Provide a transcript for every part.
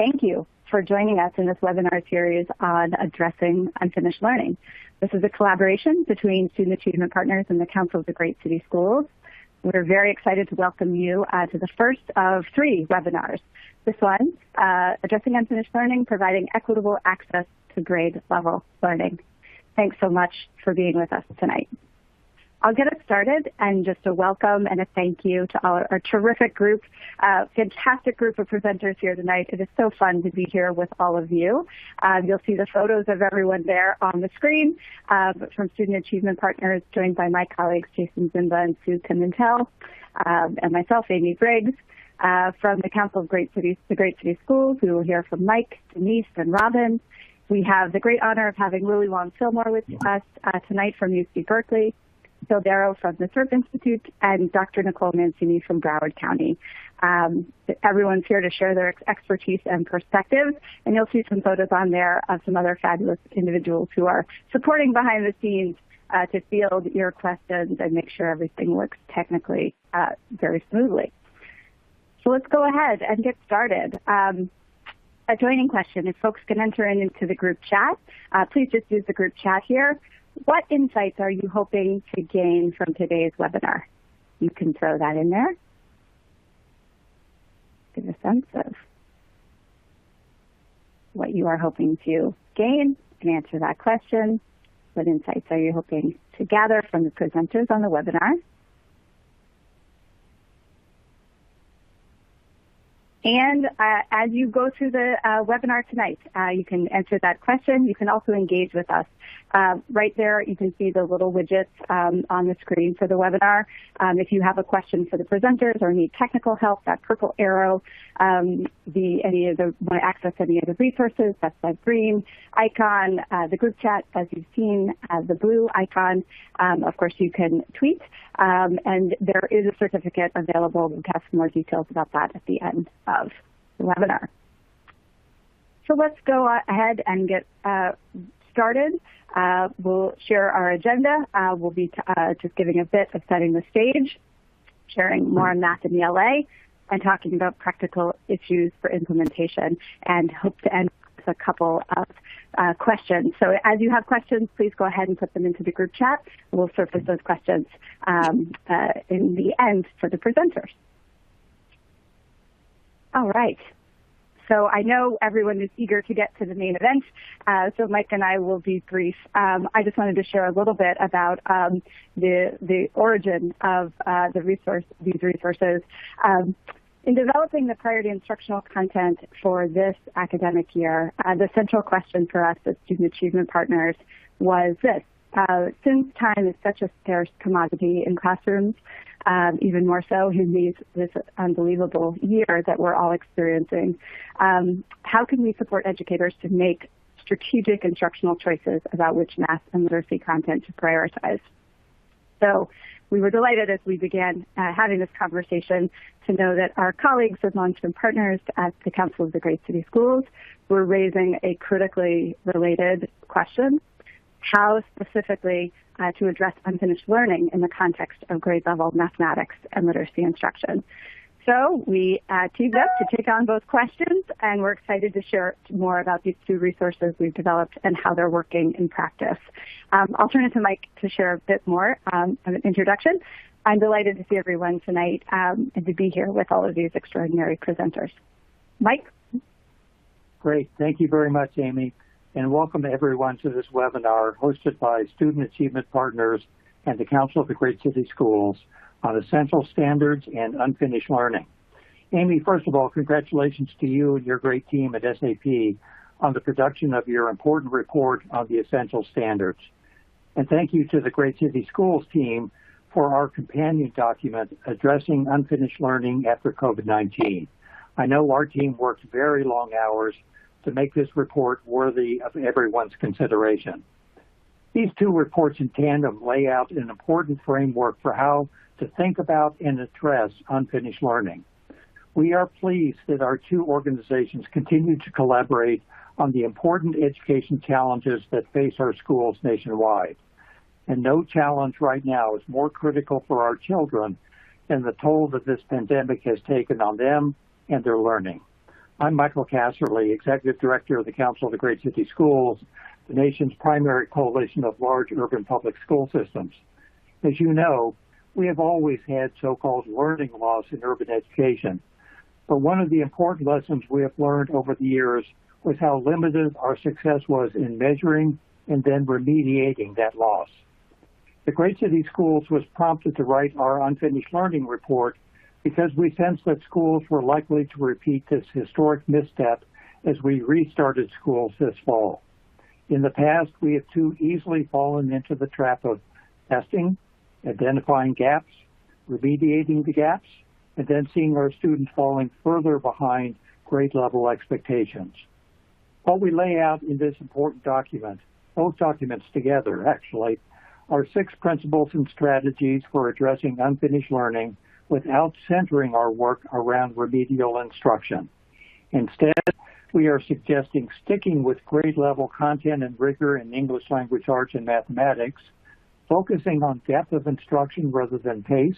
Thank you for joining us in this webinar series on addressing unfinished learning. This is a collaboration between Student Achievement Partners and the Council of the Great City Schools. We're very excited to welcome you to the first of 3 webinars. This one, Addressing Unfinished Learning, Providing Equitable Access to Grade Level Learning. Thanks so much for being with us tonight. I'll get us started, and just a welcome and a thank you to our terrific group, fantastic group of presenters here tonight. It is so fun to be here with all of you. You'll see the photos of everyone there on the screen from Student Achievement Partners, joined by my colleagues Jason Zimba and Sue Pimentel, and myself, Amy Briggs. From the Council of the Great City Schools, we will hear from Mike, Denise, and Robin. We have the great honor of having Lily Wong Fillmore with us tonight from UC Berkeley, Phil Darrow from the SERP Institute, and Dr. Nicole Mancini from Broward County. Everyone's here to share their expertise and perspectives, and you'll see some photos on there of some other fabulous individuals who are supporting behind the scenes to field your questions and make sure everything works technically very smoothly. So let's go ahead and get started. A joining question, if folks can enter into the group chat, please just use the group chat here. What insights are you hoping to gain from today's webinar? You can throw that in there. Get a sense of what you are hoping to gain and answer that question. What insights are you hoping to gather from the presenters on the webinar? And as you go through the webinar tonight, you can answer that question. You can also engage with us. Right there, you can see the little widgets on the screen for the webinar. If you have a question for the presenters or need technical help, that purple arrow, want to access any of the resources, that's that green icon. The group chat, as you've seen, the blue icon. Of course, you can tweet, and there is a certificate available. We'll have some more details about that at the end of the webinar. So let's go ahead and get started. We'll share our agenda. We'll be just giving a bit of setting the stage, sharing more on math in ELA, and talking about practical issues for implementation, and hope to end with a couple of questions. So as you have questions, please go ahead and put them into the group chat. We'll surface those questions in the end for the presenters. All right. So I know everyone is eager to get to the main event, so Mike and I will be brief. I just wanted to share a little bit about the origin of these resources. In developing the priority instructional content for this academic year, the central question for us as Student Achievement Partners was this. Since time is such a scarce commodity in classrooms, even more so in this unbelievable year that we're all experiencing, how can we support educators to make strategic instructional choices about which math and literacy content to prioritize? So we were delighted as we began having this conversation to know that our colleagues and long-term partners at the Council of the Great City Schools were raising a critically related question: how specifically to address unfinished learning in the context of grade level mathematics and literacy instruction. So we teamed up to take on both questions, and we're excited to share more about these 2 resources we've developed and how they're working in practice. I'll turn it to Mike to share a bit more of an introduction. I'm delighted to see everyone tonight and to be here with all of these extraordinary presenters. Mike? Great. Thank you very much, Amy. And welcome everyone to this webinar hosted by Student Achievement Partners and the Council of the Great City Schools on essential standards and unfinished learning. Amy, first of all, congratulations to you and your great team at SAP on the production of your important report on the essential standards. And thank you to the Great City Schools team for our companion document, Addressing Unfinished Learning After COVID-19. I know our team worked very long hours to make this report worthy of everyone's consideration. These 2 reports in tandem lay out an important framework for how to think about and address unfinished learning. We are pleased that our 2 organizations continue to collaborate on the important education challenges that face our schools nationwide. And no challenge right now is more critical for our children than the toll that this pandemic has taken on them and their learning. I'm Michael Casserly, Executive Director of the Council of the Great City Schools, the nation's primary coalition of large urban public school systems. As you know, we have always had so-called learning loss in urban education. But one of the important lessons we have learned over the years was how limited our success was in measuring and then remediating that loss. The Great City Schools was prompted to write our Unfinished Learning report because we sensed that schools were likely to repeat this historic misstep as we restarted schools this fall. In the past, we have too easily fallen into the trap of testing, identifying gaps, remediating the gaps, and then seeing our students falling further behind grade level expectations. What we lay out in this important document, both documents together actually, are 6 principles and strategies for addressing unfinished learning without centering our work around remedial instruction. Instead, we are suggesting sticking with grade level content and rigor in English language arts and mathematics, focusing on depth of instruction rather than pace,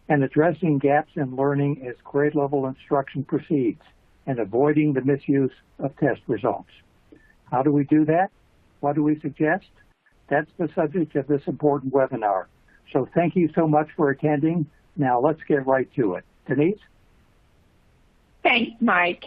and addressing gaps in learning as grade level instruction proceeds, and avoiding the misuse of test results. How do we do that? What do we suggest? That's the subject of this important webinar. So thank you so much for attending. Now let's get right to it. Denise? Thanks, Mike.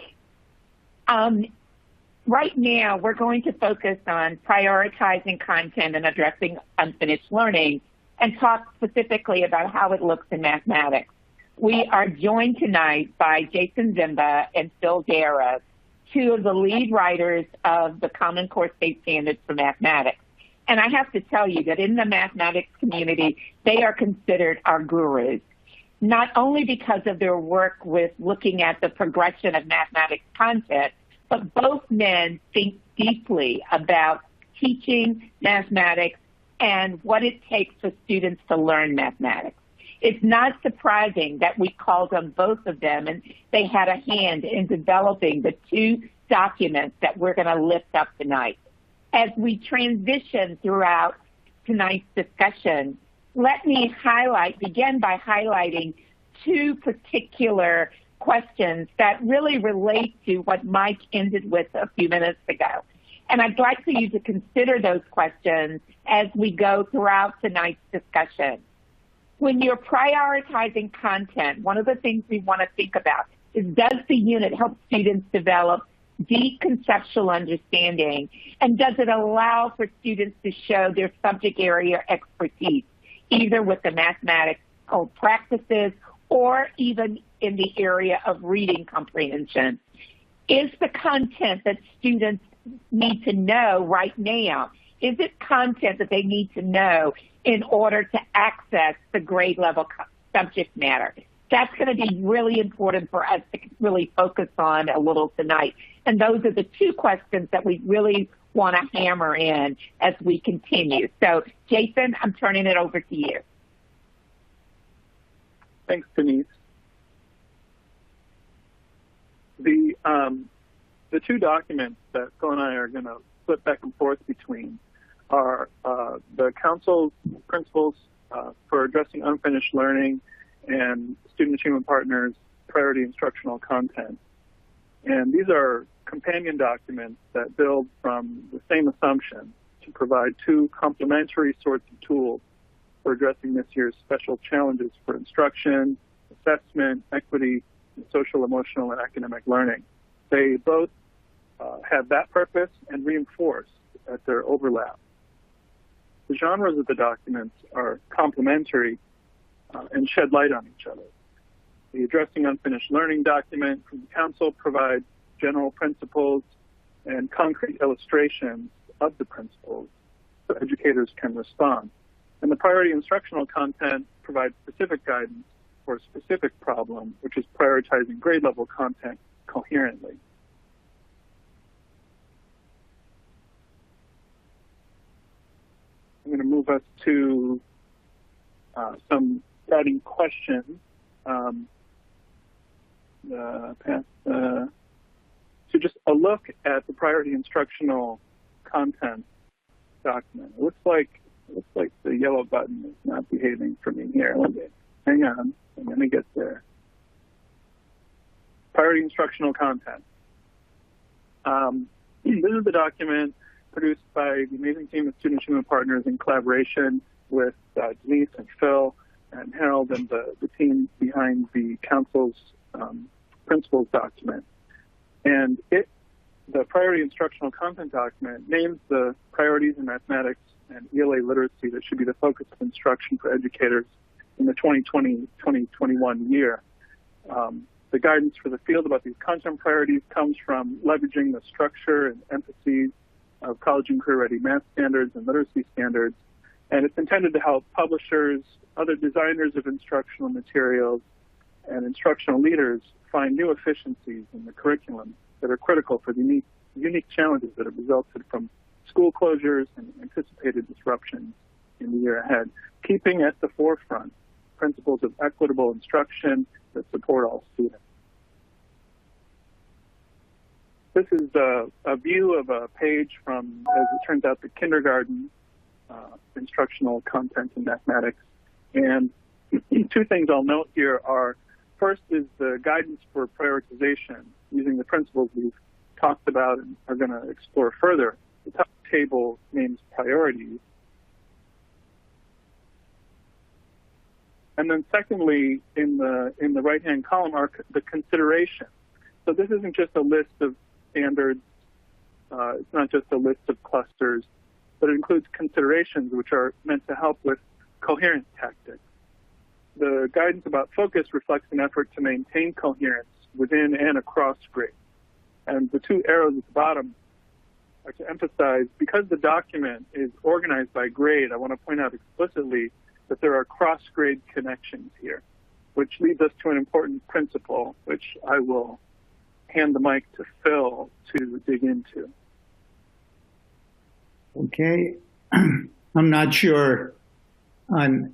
Right now, we're going to focus on prioritizing content and addressing unfinished learning and talk specifically about how it looks in mathematics. We are joined tonight by Jason Zimba and Phil Garrett, 2 of the lead writers of the Common Core State Standards for Mathematics. And I have to tell you that in the mathematics community, they are considered our gurus, not only because of their work with looking at the progression of mathematics content, but both men think deeply about teaching mathematics and what it takes for students to learn mathematics. It's not surprising that we called on both of them, and they had a hand in developing the 2 documents that we're going to lift up tonight. As we transition throughout tonight's discussion, let me begin by highlighting 2 particular questions that really relate to what Mike ended with a few minutes ago. And I'd like for you to consider those questions as we go throughout tonight's discussion. When you're prioritizing content, one of the things we want to think about is, does the unit help students develop deep conceptual understanding, and does it allow for students to show their subject area expertise, either with the mathematical practices or even in the area of reading comprehension? Is the content that students need to know right now, is it content that they need to know in order to access the grade level subject matter? That's going to be really important for us to really focus on a little tonight. And those are the 2 questions that we really want to hammer in as we continue. So, Jason, I'm turning it over to you. Thanks, Denise. The 2 documents that Phil and I are going to flip back and forth between are the Council's Principles for Addressing Unfinished Learning and Student Achievement Partners' Priority Instructional Content. And these are companion documents that build from the same assumption to provide 2 complementary sorts of tools for addressing this year's special challenges for instruction, assessment, equity, and social, emotional, and academic learning. They both have that purpose and reinforce at their overlap. The genres of the documents are complementary and shed light on each other. The Addressing Unfinished Learning document from the Council provides general principles and concrete illustrations of the principles so educators can respond. And the Priority Instructional Content provides specific guidance for a specific problem, which is prioritizing grade level content coherently. I'm going to move us to some guiding questions. So just a look at the Priority Instructional Content document. It looks like the yellow button is not behaving for me here. Hang on, I'm going to get there. Priority Instructional Content. This is the document produced by the amazing team of Student Achievement Partners in collaboration with Denise and Phil and Harold and the team behind the Council's principles document. And the priority instructional content document names the priorities in mathematics and ELA literacy that should be the focus of instruction for educators in the 2020-2021 year. The guidance for the field about these content priorities comes from leveraging the structure and emphases of college and career-ready math standards and literacy standards, and it's intended to help publishers, other designers of instructional materials, and instructional leaders find new efficiencies in the curriculum that are critical for the unique challenges that have resulted from school closures and anticipated disruptions in the year ahead, keeping at the forefront principles of equitable instruction that support all students. This is a view of a page from, as it turns out, the kindergarten instructional content in mathematics. And two things I'll note here are, first is the guidance for prioritization using the principles we've talked about and are going to explore further. The top table names priorities. And then secondly, in the right-hand column are the considerations. So this isn't just a list of standards. It's not just a list of clusters, but it includes considerations which are meant to help with coherence tactics. The guidance about focus reflects an effort to maintain coherence within and across grades. And the two arrows at the bottom are to emphasize, because the document is organized by grade, I want to point out explicitly that there are cross-grade connections here, which leads us to an important principle, which I will hand the mic to Phil to dig into. Okay. I'm not sure. Do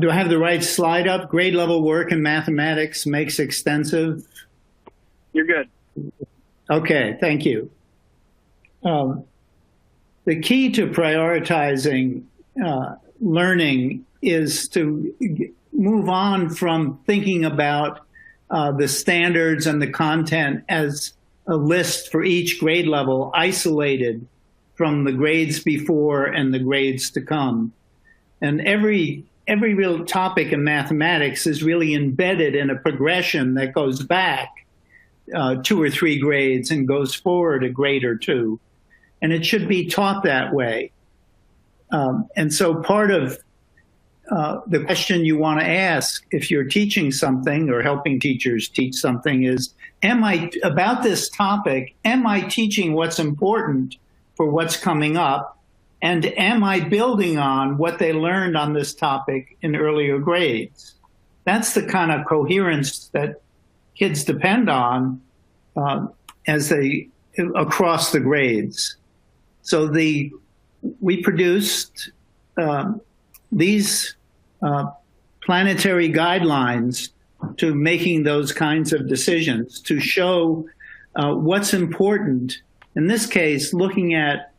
I have the right slide up? Grade level work in mathematics makes extensive. You're good. Okay, thank you. The key to prioritizing learning is to move on from thinking about the standards and the content as a list for each grade level isolated from the grades before and the grades to come. And every real topic in mathematics is really embedded in a progression that goes back 2 or 3 grades and goes forward a grade or 2. And it should be taught that way. And so part of the question you want to ask if you're teaching something or helping teachers teach something is, about this topic, am I teaching what's important for what's coming up? And am I building on what they learned on this topic in earlier grades? That's the kind of coherence that kids depend on as they across the grades. So we produced these planetary guidelines to making those kinds of decisions to show what's important. In this case, looking at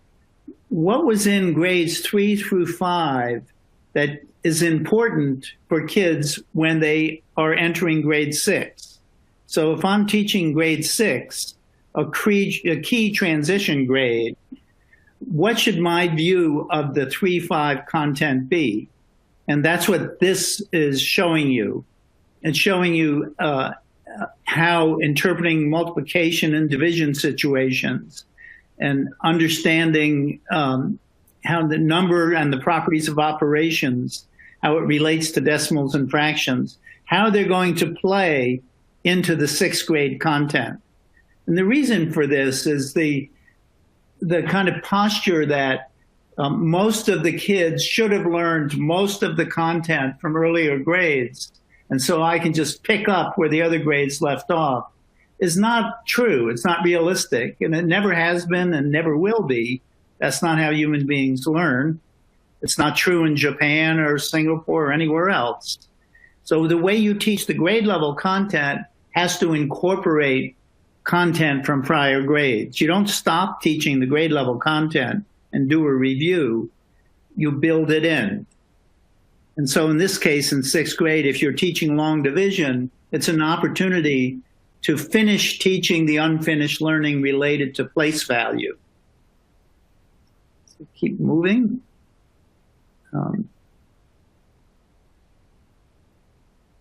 what was in grades 3 through 5 that is important for kids when they are entering grade 6. So if I'm teaching grade 6, a key transition grade, what should my view of the 3-5 content be? And that's what this is showing you. It's showing you how interpreting multiplication and division situations and understanding how the number and the properties of operations, how it relates to decimals and fractions, how they're going to play into the 6th grade content. And the reason for this is the kind of posture that most of the kids should have learned most of the content from earlier grades, and so I can just pick up where the other grades left off, is not true. It's not realistic, and it never has been and never will be. That's not how human beings learn. It's not true in Japan or Singapore or anywhere else. So the way you teach the grade level content has to incorporate content from prior grades. You don't stop teaching the grade level content and do a review. You build it in. And so in this case, in 6th grade, if you're teaching long division, it's an opportunity to finish teaching the unfinished learning related to place value. So keep moving.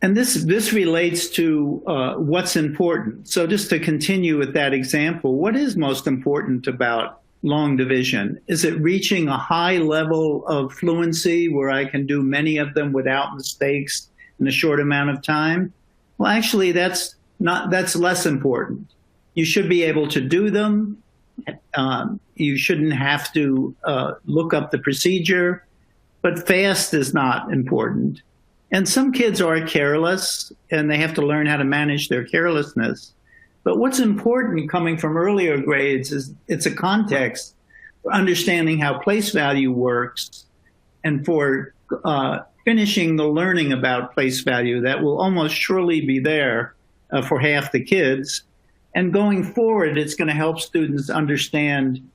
And this relates to what's important. So just to continue with that example, what is most important about long division? Is it reaching a high level of fluency where I can do many of them without mistakes in a short amount of time? Well, actually, that's less important. You should be able to do them. You shouldn't have to look up the procedure, but fast is not important. And some kids are careless, and they have to learn how to manage their carelessness. But what's important coming from earlier grades is it's a context for understanding how place value works and for finishing the learning about place value that will almost surely be there for half the kids. And going forward, it's going to help students understand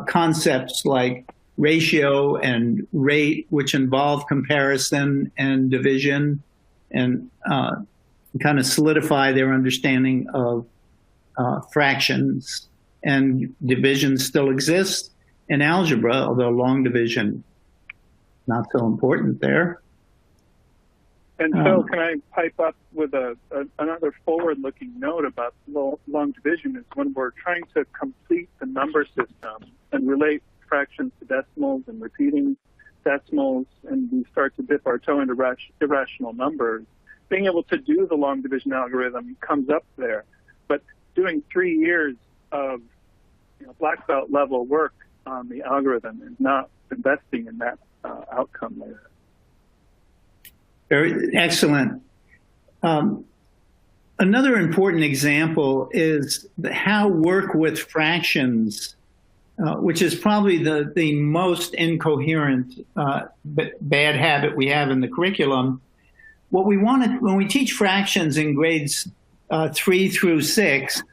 concepts like ratio and rate, which involve comparison and division, and kind of solidify their understanding of fractions. And division still exists in algebra, although long division not so important there. And Phil, can I pipe up with another forward-looking note about long division is when we're trying to complete the number system and relate fractions to decimals and repeating decimals, and we start to dip our toe into irrational numbers, being able to do the long division algorithm comes up there. But doing 3 years of black belt level work on the algorithm is not investing in that outcome later. Very excellent. Another important example is how work with fractions, which is probably the most incoherent bad habit we have in the curriculum. What we want to, when we teach fractions in grades 3 through 6,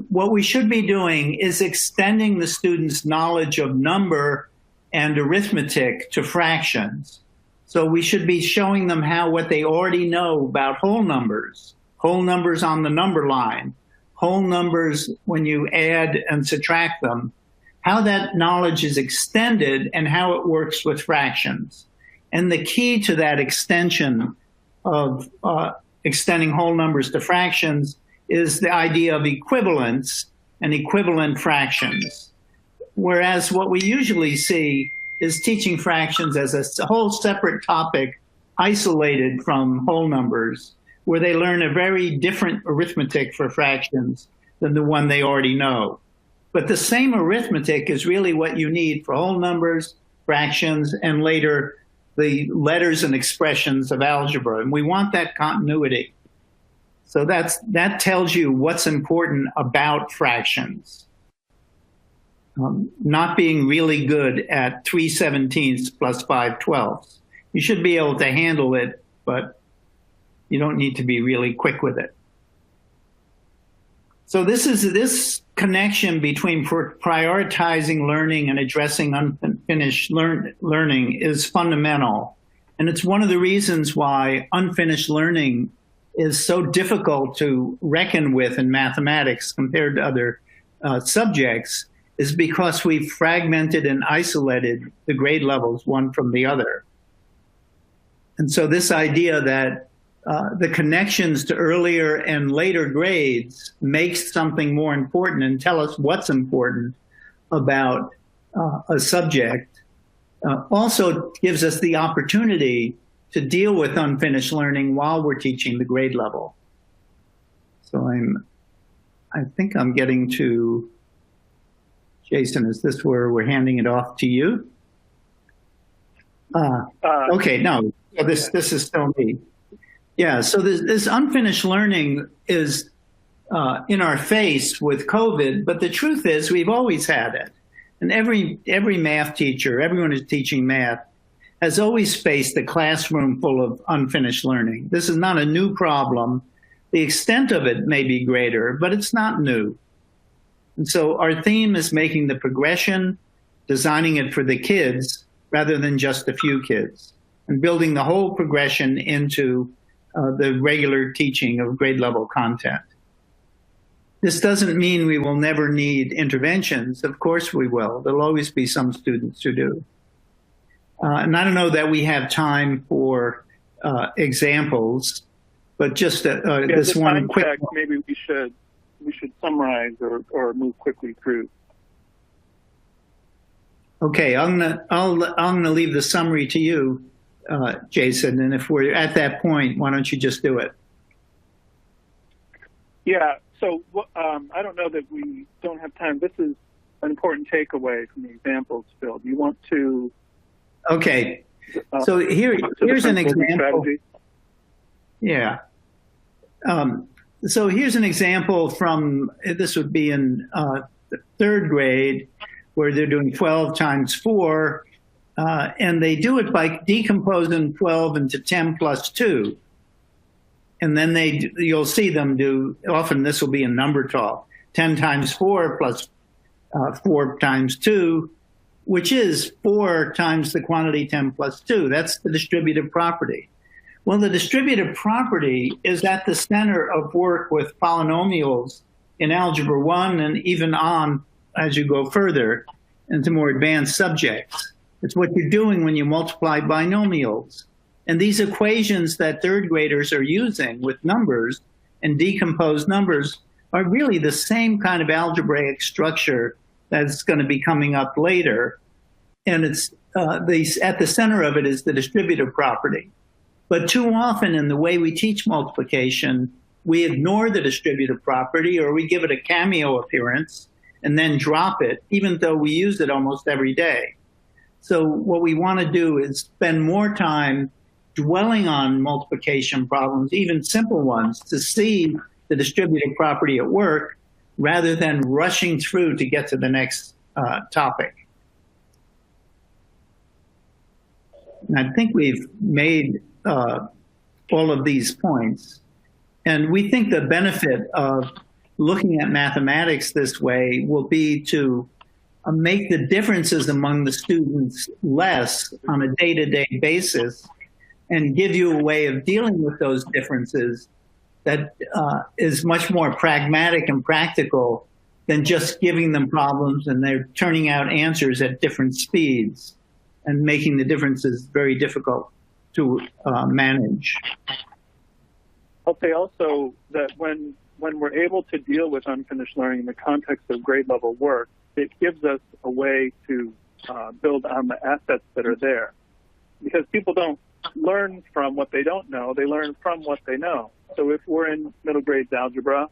what we should be doing is extending the students' knowledge of number and arithmetic to fractions. So we should be showing them what they already know about whole numbers on the number line, whole numbers when you add and subtract them, how that knowledge is extended and how it works with fractions. And the key to that extension of extending whole numbers to fractions is the idea of equivalence and equivalent fractions. Whereas what we usually see is teaching fractions as a whole separate topic isolated from whole numbers, where they learn a very different arithmetic for fractions than the one they already know. But the same arithmetic is really what you need for whole numbers, fractions, and later the letters and expressions of algebra. And we want that continuity. So that tells you what's important about fractions. Not being really good at 3/17 plus 5/12. You should be able to handle it, but you don't need to be really quick with it. So this connection between prioritizing learning and addressing unfinished learning is fundamental. And it's one of the reasons why unfinished learning is so difficult to reckon with in mathematics compared to other subjects, is because we've fragmented and isolated the grade levels one from the other. And so this idea that the connections to earlier and later grades makes something more important and tell us what's important about a subject also gives us the opportunity to deal with unfinished learning while we're teaching the grade level. So I think I'm getting to, Jason, is this where we're handing it off to you? Okay, no, this is still me. Yeah, so this unfinished learning is in our face with COVID, but the truth is we've always had it. And every math teacher, everyone who's teaching math, has always faced a classroom full of unfinished learning. This is not a new problem. The extent of it may be greater, but it's not new. And so our theme is making the progression, designing it for the kids rather than just a few kids, and building the whole progression into the regular teaching of grade level content. This doesn't mean we will never need interventions. Of course we will. There'll always be some students who do. And I don't know that we have time for examples, but just this one quick. Maybe we should summarize or move quickly through. Okay, I'm gonna leave the summary to you, Jason. And if we're at that point, why don't you just do it? Yeah. So I don't know that we don't have time. This is an important takeaway from the examples, Phil. Do you want to? Okay. So here's an example. Strategy? Yeah. So here's an example from, this would be in the third grade, where they're doing 12 times 4, and they do it by decomposing 12 into 10 plus 2. And then you'll see them do, often this will be in number talk, 10 times 4 plus 4 times 2, which is 4 times the quantity 10 plus 2. That's the distributive property. Well, the distributive property is at the center of work with polynomials in Algebra 1 and even on as you go further into more advanced subjects. It's what you're doing when you multiply binomials. And these equations that third graders are using with numbers and decomposed numbers are really the same kind of algebraic structure that's going to be coming up later. And it's at the center of it is the distributive property. But too often in the way we teach multiplication, we ignore the distributive property, or we give it a cameo appearance and then drop it, even though we use it almost every day. So what we want to do is spend more time dwelling on multiplication problems, even simple ones, to see the distributive property at work rather than rushing through to get to the next topic. And I think we've made all of these points. And we think the benefit of looking at mathematics this way will be to make the differences among the students less on a day-to-day basis and give you a way of dealing with those differences that is much more pragmatic and practical than just giving them problems and they're turning out answers at different speeds and making the differences very difficult to manage. I'll say also that when we're able to deal with unfinished learning in the context of grade level work, it gives us a way to build on the assets that are there. Because people don't learn from what they don't know, they learn from what they know. So if we're in middle grades algebra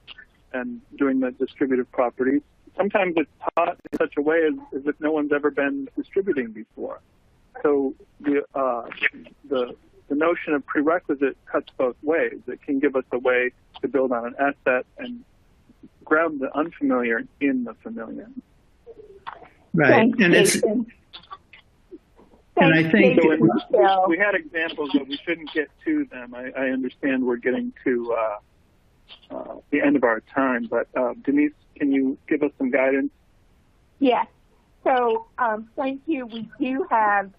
and doing the distributive properties, sometimes it's taught in such a way as if no one's ever been distributing before. So the notion of prerequisite cuts both ways. It can give us a way to build on an asset and ground the unfamiliar in the familiar. Right. Thanks, And I think we had examples, but we shouldn't get to them. I understand we're getting to the end of our time, but Denise, can you give us some guidance? Yes. So thank you. We do have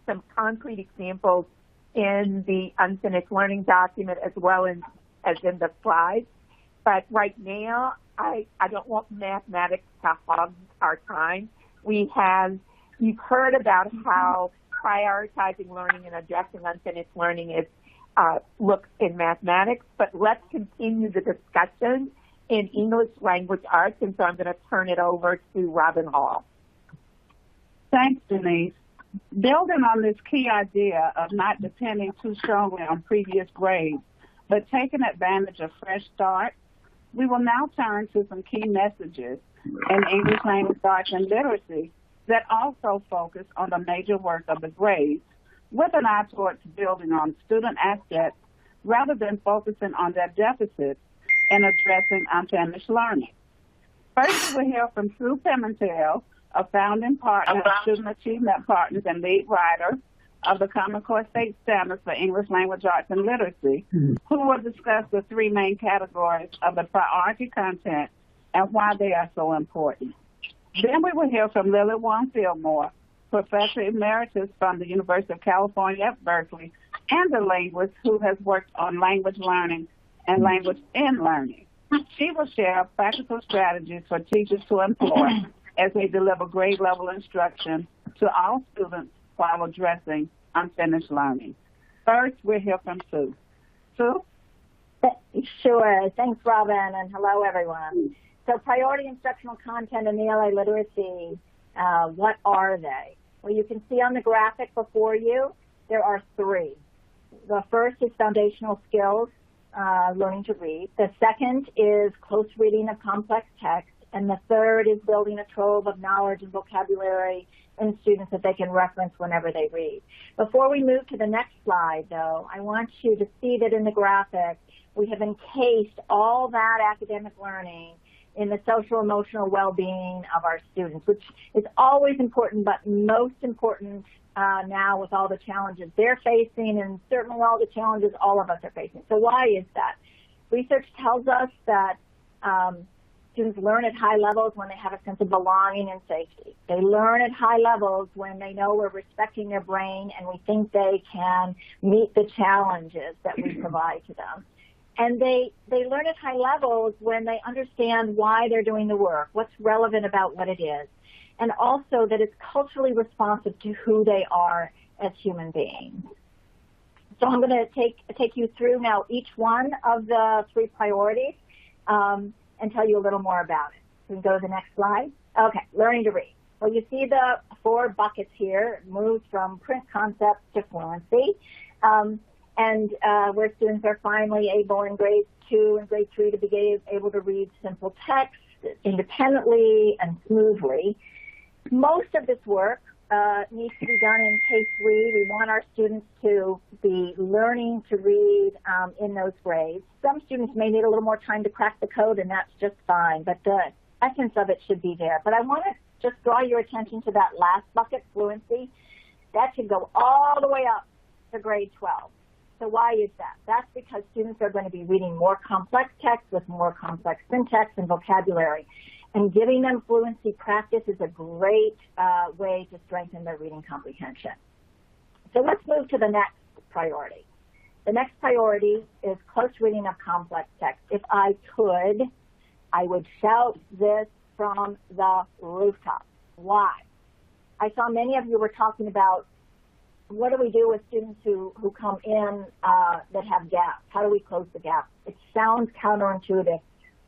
some concrete examples in the unfinished learning document as well as in the slides. But right now, I don't want mathematics to hog our time. You've heard about how prioritizing learning and addressing unfinished learning looks in mathematics, but let's continue the discussion in English language arts, and so I'm going to turn it over to Robin Hall. Thanks, Denise. Building on this key idea of not depending too strongly on previous grades, but taking advantage of fresh starts, we will now turn to some key messages in English language arts and literacy that also focus on the major work of the grades, with an eye towards building on student assets rather than focusing on their deficits and addressing unfinished learning. First, we'll hear from Sue Pimentel, a founding partner, Student Achievement Partners, and lead writer of the Common Core State Standards for English Language Arts and Literacy, who will discuss the three main categories of the priority content and why they are so important. Then we will hear from Lily Wong Fillmore, Professor Emeritus from the University of California at Berkeley, and a linguist who has worked on language learning and language in learning. She will share practical strategies for teachers to employ as they deliver grade level instruction to all students while addressing unfinished learning. First, we'll hear from Sue. Sue? Sure. Thanks, Robin, and hello, everyone. So priority instructional content and ELA literacy, what are they? Well, you can see on the graphic before you, there are three. The first is foundational skills, learning to read. The second is close reading of complex text. And the third is building a trove of knowledge and vocabulary in students that they can reference whenever they read. Before we move to the next slide, though, I want you to see that in the graphic, we have encased all that academic learning in the social emotional well-being of our students, which is always important, but most important now with all the challenges they're facing and certainly all the challenges all of us are facing. So why is that? Research tells us that students learn at high levels when they have a sense of belonging and safety. They learn at high levels when they know we're respecting their brain and we think they can meet the challenges that we provide to them. And they learn at high levels when they understand why they're doing the work, what's relevant about what it is, and also that it's culturally responsive to who they are as human beings. So I'm going to take you through now each one of the three priorities and tell you a little more about it. We can go to the next slide. Okay, learning to read. Well, you see the four buckets here, moves from print concepts to fluency. Where students are finally able in grade 2 and grade 3 to be able to read simple text independently and smoothly. Most of this work needs to be done in K-3. We want our students to be learning to read in those grades. Some students may need a little more time to crack the code, and that's just fine, but the essence of it should be there. But I want to just draw your attention to that last bucket, fluency. That should go all the way up to grade 12. So why is that? That's because students are going to be reading more complex text with more complex syntax and vocabulary. And giving them fluency practice is a great way to strengthen their reading comprehension. So let's move to the next priority. The next priority is close reading of complex text. If I could, I would shout this from the rooftop. Why? I saw many of you were talking about what do we do with students who come in that have gaps? How do we close the gaps? It sounds counterintuitive,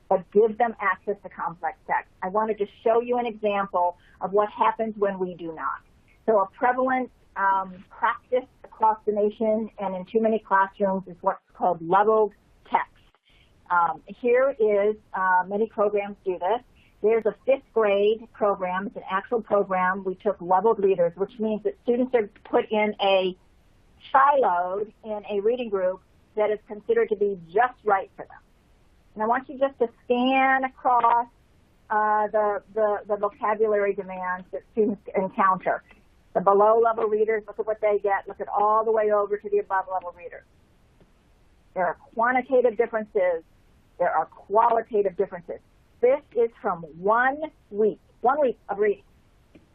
but give them access to complex text. I wanted to show you an example of what happens when we do not. So a prevalent practice across the nation and in too many classrooms is what's called leveled text. Here is, many programs do this. There's a 5th grade program. It's an actual program. We took leveled readers, which means that students are put in a siloed in a reading group that is considered to be just right for them. And I want you just to scan across the vocabulary demands that students encounter. The below-level readers, look at what they get. Look at all the way over to the above-level readers. There are quantitative differences. There are qualitative differences. This is from 1 week of reading.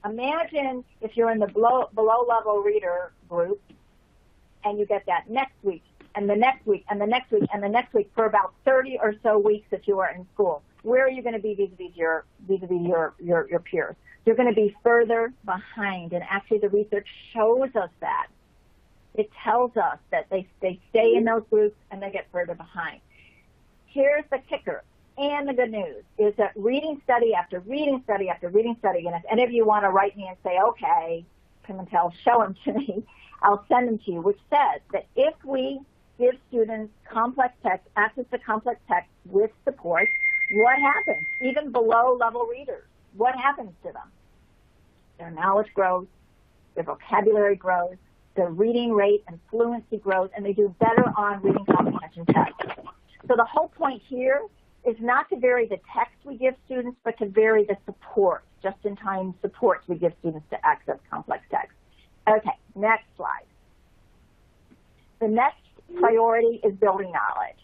Imagine if you're in the below-level reader group and you get that next week and the next week and the next week and the next week for about 30 or so weeks if you are in school. Where are you going to be vis-a-vis your peers? You're going to be further behind, and actually the research shows us that. It tells us that they stay in those groups and they get further behind. Here's the kicker. And the good news is that reading study after reading study after reading study, and if any of you want to write me and say, okay, Pimentel, show them to me, I'll send them to you, which says that if we give students complex text, access to complex text with support, what happens? Even below level readers, what happens to them? Their knowledge grows, their vocabulary grows, their reading rate and fluency grows, and they do better on reading comprehension tests. So the whole point here is not to vary the text we give students, but to vary the support, just-in-time supports we give students to access complex text. Okay, next slide. The next priority is building knowledge.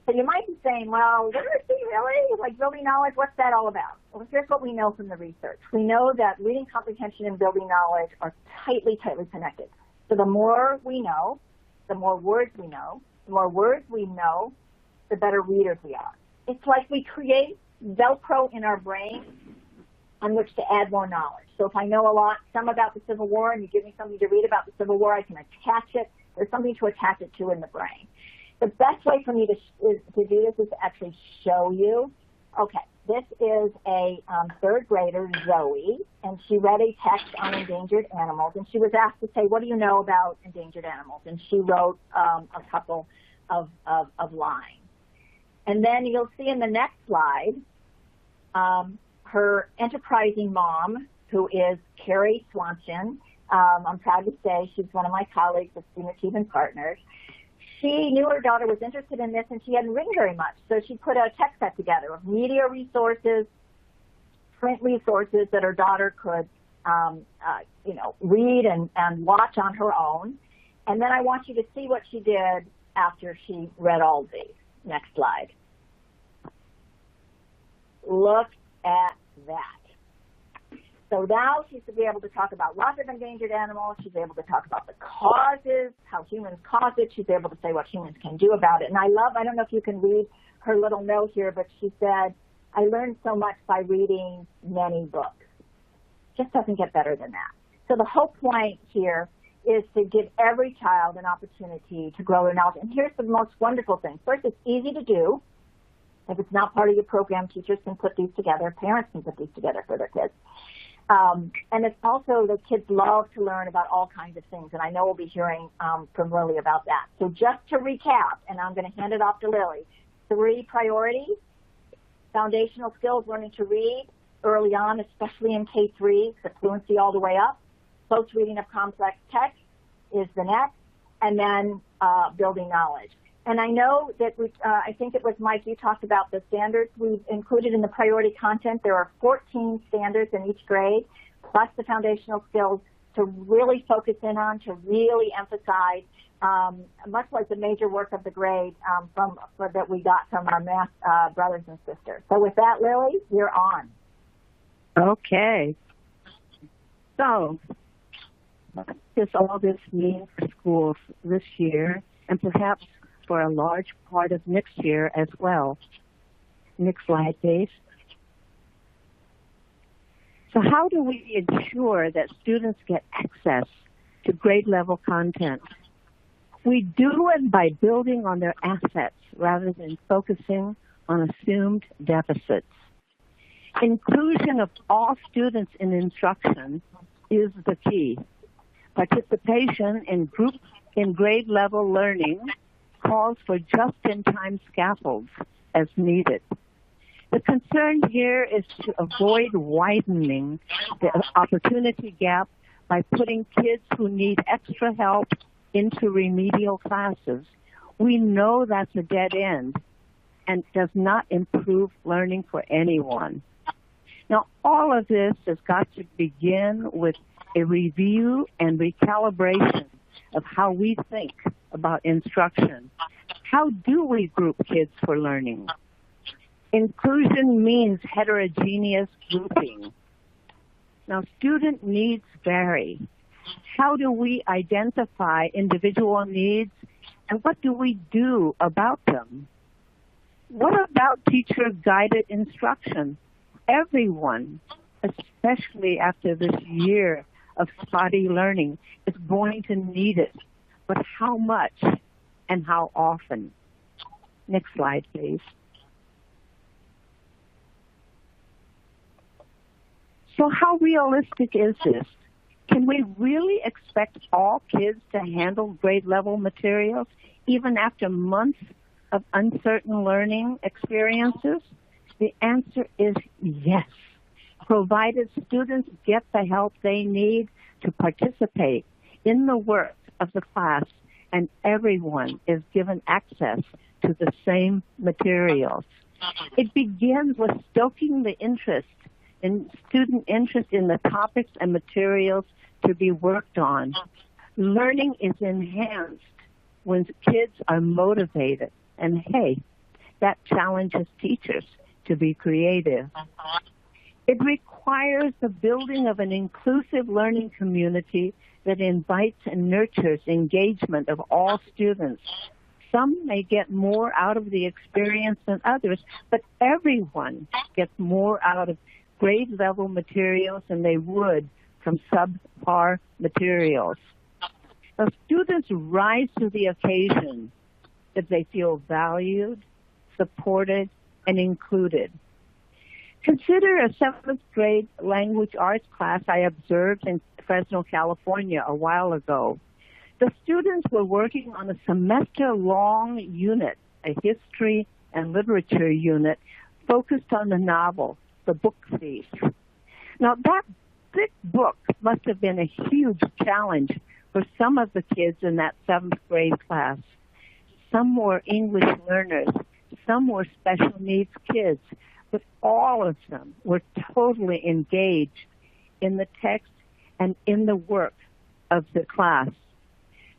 So you might be saying, well, literacy, really? Like building knowledge, what's that all about? Well, here's what we know from the research. We know that reading comprehension and building knowledge are tightly connected. So the more we know, the more words we know, the more words we know, the better readers we are. It's like we create Velcro in our brain on which to add more knowledge. So if I know some about the Civil War, and you give me something to read about the Civil War, I can attach it. There's something to attach it to in the brain. The best way for me to do this is to actually show you. Okay, this is a third grader, Zoe, and she read a text on endangered animals, and she was asked to say, what do you know about endangered animals? And she wrote a couple of lines. And then you'll see in the next slide, her enterprising mom, who is Carrie Swanson. I'm proud to say she's one of my colleagues at Student Achievement Partners. She knew her daughter was interested in this, and she hadn't written very much. So she put a text set together of media resources, print resources that her daughter could, read and watch on her own. And then I want you to see what she did after she read all these. Next slide. Look at that. So now she's to be able to talk about lots of endangered animals. She's able to talk about the causes, how humans cause it. She's able to say what humans can do about it. And I don't know if you can read her little note here, but she said, I learned so much by reading many books. Just doesn't get better than that. So the whole point here is to give every child an opportunity to grow their knowledge. And here's the most wonderful thing. First, it's easy to do. If it's not part of your program, teachers can put these together. Parents can put these together for their kids. And it's also the kids love to learn about all kinds of things. And I know we'll be hearing from Lily about that. So just to recap, and I'm going to hand it off to Lily, 3 priorities: foundational skills, learning to read early on, especially in K-3, the fluency all the way up. Close reading of complex text is the next, and then building knowledge. And I know that I think it was Mike, you talked about the standards we've included in the priority content. There are 14 standards in each grade, plus the foundational skills to really focus in on, to really emphasize, much like the major work of the grade that we got from our math brothers and sisters. So with that, Lily, you're on. Okay. So, what does all this mean for schools this year, and perhaps for a large part of next year as well? Next slide, please. So how do we ensure that students get access to grade-level content? We do it by building on their assets rather than focusing on assumed deficits. Inclusion of all students in instruction is the key. Participation in grade-level learning calls for just-in-time scaffolds as needed. The concern here is to avoid widening the opportunity gap by putting kids who need extra help into remedial classes. We know that's a dead end and does not improve learning for anyone. Now, all of this has got to begin with a review and recalibration of how we think about instruction. How do we group kids for learning? Inclusion means heterogeneous grouping. Now, student needs vary. How do we identify individual needs, and what do we do about them? What about teacher-guided instruction? Everyone, especially after this year of spotty learning, is going to need it. But how much and how often? Next slide, please. So how realistic is this? Can we really expect all kids to handle grade-level materials even after months of uncertain learning experiences? The answer is yes, provided students get the help they need to participate in the work of the class and everyone is given access to the same materials. It begins with stoking the student interest in the topics and materials to be worked on. Learning is enhanced when kids are motivated, and hey, that challenges teachers to be creative. It requires the building of an inclusive learning community that invites and nurtures engagement of all students. Some may get more out of the experience than others, but everyone gets more out of grade level materials than they would from subpar materials. So students rise to the occasion if they feel valued, supported, and included. Consider a 7th grade language arts class I observed in Fresno, California a while ago. The students were working on a semester-long unit, a history and literature unit, focused on the novel, The Book Thief. Now, that thick book must have been a huge challenge for some of the kids in that 7th grade class. Some were English learners, some were special needs kids, but all of them were totally engaged in the text and in the work of the class.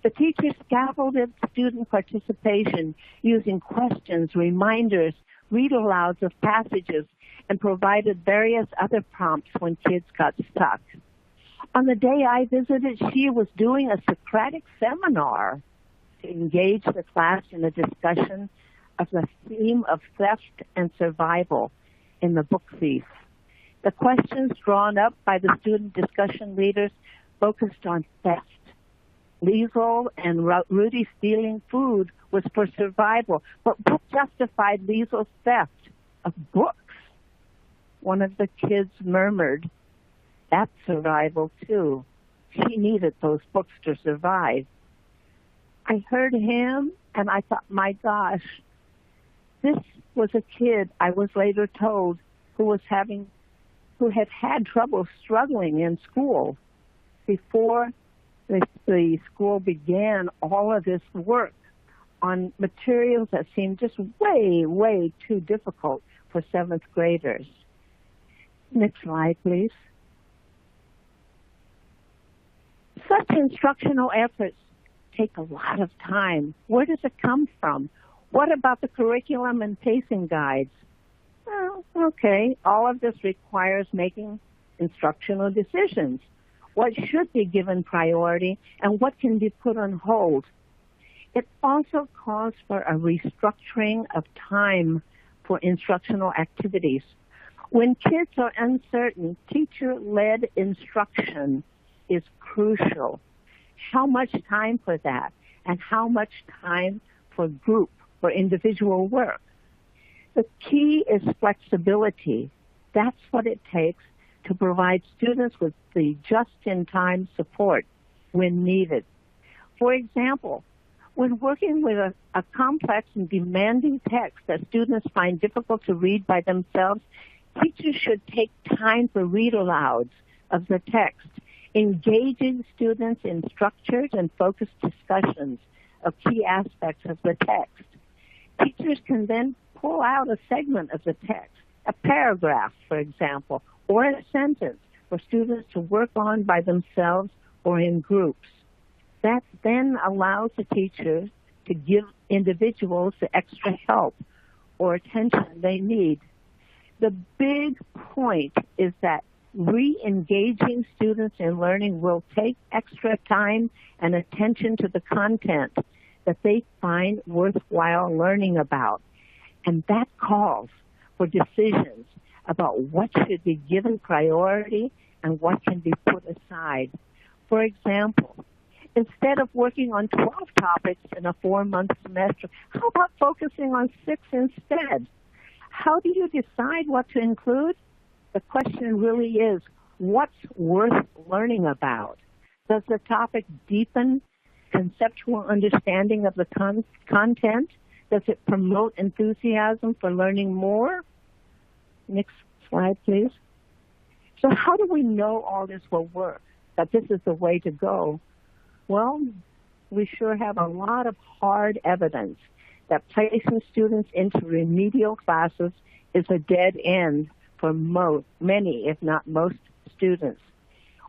The teacher scaffolded student participation using questions, reminders, read-alouds of passages, and provided various other prompts when kids got stuck. On the day I visited, she was doing a Socratic seminar to engage the class in a discussion of the theme of theft and survival in The Book Thief. The questions drawn up by the student discussion leaders focused on theft. Liesel and Rudy stealing food was for survival, but what justified Liesel's theft of books? One of the kids murmured, "That's survival too. She needed those books to survive." I heard him and I thought, my gosh, this was a kid, I was later told, who had had trouble struggling in school before the school began all of this work on materials that seemed just way, way too difficult for 7th graders. Next slide, please. Such instructional efforts take a lot of time. Where does it come from? What about the curriculum and pacing guides? Well, okay, all of this requires making instructional decisions. What should be given priority and what can be put on hold? It also calls for a restructuring of time for instructional activities. When kids are uncertain, teacher-led instruction is crucial. How much time for that and how much time for group or individual work? The key is flexibility. That's what it takes to provide students with the just-in-time support when needed. For example, when working with a complex and demanding text that students find difficult to read by themselves, teachers should take time for read-alouds of the text, engaging students in structured and focused discussions of key aspects of the text. Teachers can then pull out a segment of the text, a paragraph, for example, or a sentence for students to work on by themselves or in groups. That then allows the teacher to give individuals the extra help or attention they need. The big point is that re-engaging students in learning will take extra time and attention to the content that they find worthwhile learning about. And that calls for decisions about what should be given priority and what can be put aside. For example, instead of working on 12 topics in a 4-month semester, how about focusing on 6 instead? How do you decide what to include? The question really is, what's worth learning about? Does the topic deepen conceptual understanding of the content? Does it promote enthusiasm for learning more? Next slide, please. So how do we know all this will work, that this is the way to go? Well, we sure have a lot of hard evidence that placing students into remedial classes is a dead end for many, if not most, students.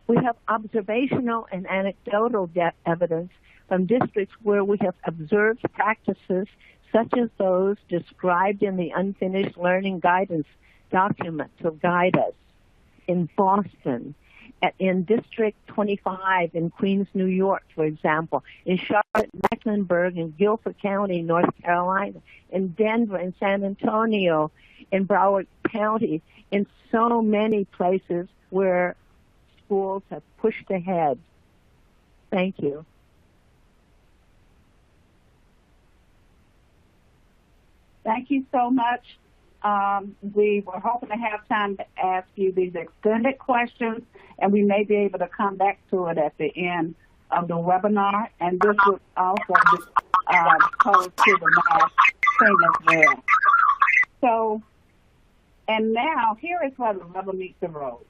We have observational and anecdotal evidence from districts where we have observed practices such as those described in the Unfinished Learning Guidance document to guide us in Boston, in District 25 in Queens, New York, for example, in Charlotte, Mecklenburg, in Guilford County, North Carolina, in Denver, in San Antonio, in Broward County, in so many places where schools have pushed ahead. Thank you. Thank you so much. We were hoping to have time to ask you these extended questions, and we may be able to come back to it at the end of the webinar. And this would also be posed to the math thing as well. So, and now here is where the rubber meets the road.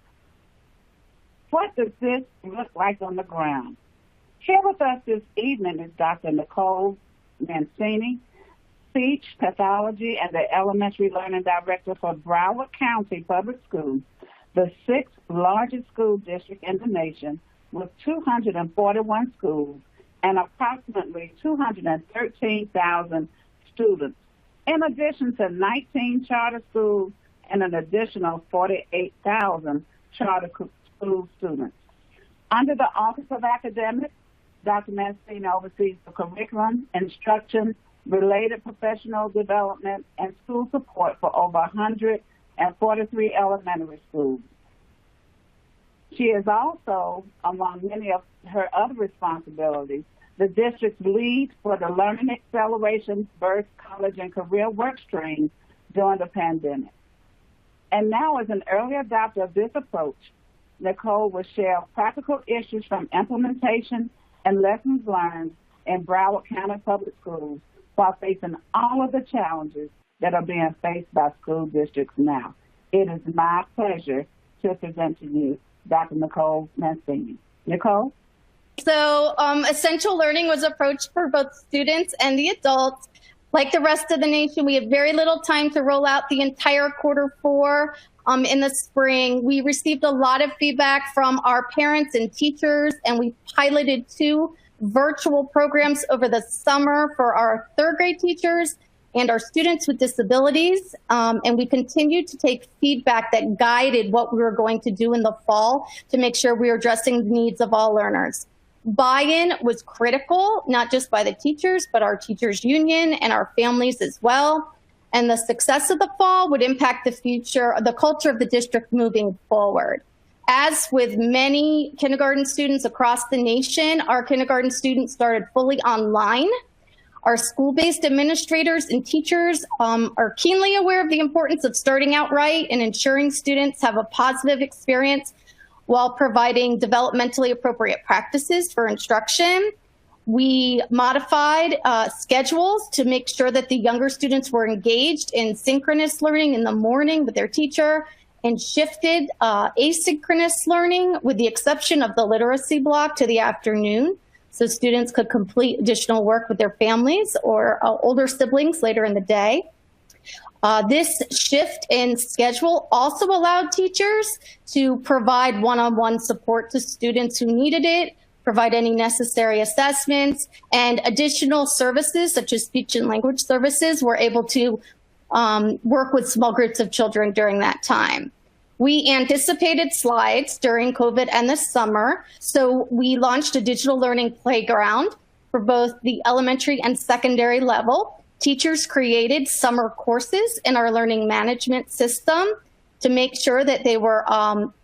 What does this look like on the ground? Here with us this evening is Dr. Nicole Mancini, Speech Pathology and the Elementary Learning Director for Broward County Public Schools, the 6th largest school district in the nation with 241 schools and approximately 213,000 students, in addition to 19 charter schools and an additional 48,000 charter school students. Under the Office of Academics, Dr. Mancini oversees the curriculum, instruction, related professional development, and school support for over 143 elementary schools. She is also, among many of her other responsibilities, the district's lead for the Learning Acceleration, Birth, College, and Career work streams during the pandemic. And now, as an early adopter of this approach, Nicole will share practical issues from implementation and lessons learned in Broward County Public Schools while facing all of the challenges that are being faced by school districts now. It is my pleasure to present to you Dr. Nicole Mancini. Nicole? So essential learning was approached for both students and the adults. Like the rest of the nation, we had very little time to roll out the entire Q4 in the spring. We received a lot of feedback from our parents and teachers, and we piloted 2 virtual programs over the summer for our 3rd grade teachers and our students with disabilities. And we continued to take feedback that guided what we were going to do in the fall to make sure we were addressing the needs of all learners. Buy-in was critical, not just by the teachers, but our teachers union and our families as well. And the success of the fall would impact the future, the culture of the district moving forward. As with many kindergarten students across the nation, our kindergarten students started fully online. Our school-based administrators and teachers are keenly aware of the importance of starting out right and ensuring students have a positive experience while providing developmentally appropriate practices for instruction. We modified schedules to make sure that the younger students were engaged in synchronous learning in the morning with their teacher, and shifted asynchronous learning with the exception of the literacy block to the afternoon, so students could complete additional work with their families or older siblings later in the day. This shift in schedule also allowed teachers to provide one-on-one support to students who needed it, provide any necessary assessments, and additional services such as speech and language services were able to work with small groups of children during that time. We anticipated slides during COVID and the summer, so we launched a digital learning playground for both the elementary and secondary level. Teachers created summer courses in our learning management system to make sure that they were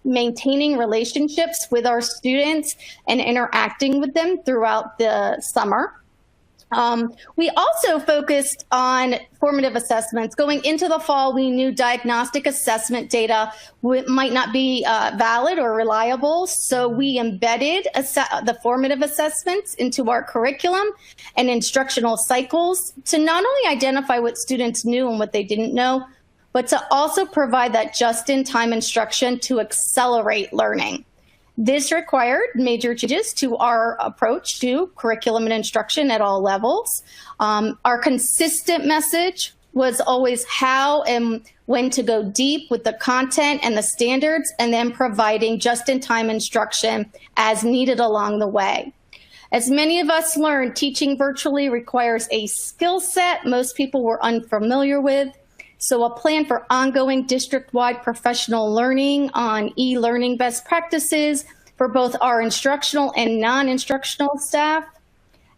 maintaining relationships with our students and interacting with them throughout the summer. We also focused on formative assessments. Going into the fall, we knew diagnostic assessment data might not be valid or reliable, so we embedded the formative assessments into our curriculum and instructional cycles to not only identify what students knew and what they didn't know, but to also provide that just-in-time instruction to accelerate learning. This required major changes to our approach to curriculum and instruction at all levels. Our consistent message was always how and when to go deep with the content and the standards, and then providing just-in-time instruction as needed along the way. As many of us learned, teaching virtually requires a skill set most people were unfamiliar with. So a plan for ongoing district-wide professional learning on e-learning best practices for both our instructional and non-instructional staff,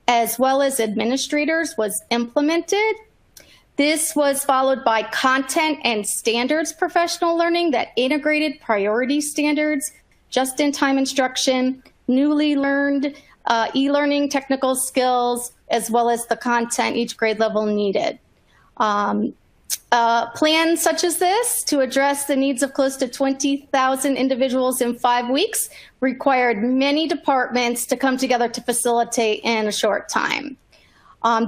as well as administrators, was implemented. This was followed by content and standards professional learning that integrated priority standards, just-in-time instruction, newly learned e-learning technical skills, as well as the content each grade level needed. Plans such as this to address the needs of close to 20,000 individuals in 5 weeks required many departments to come together to facilitate in a short time.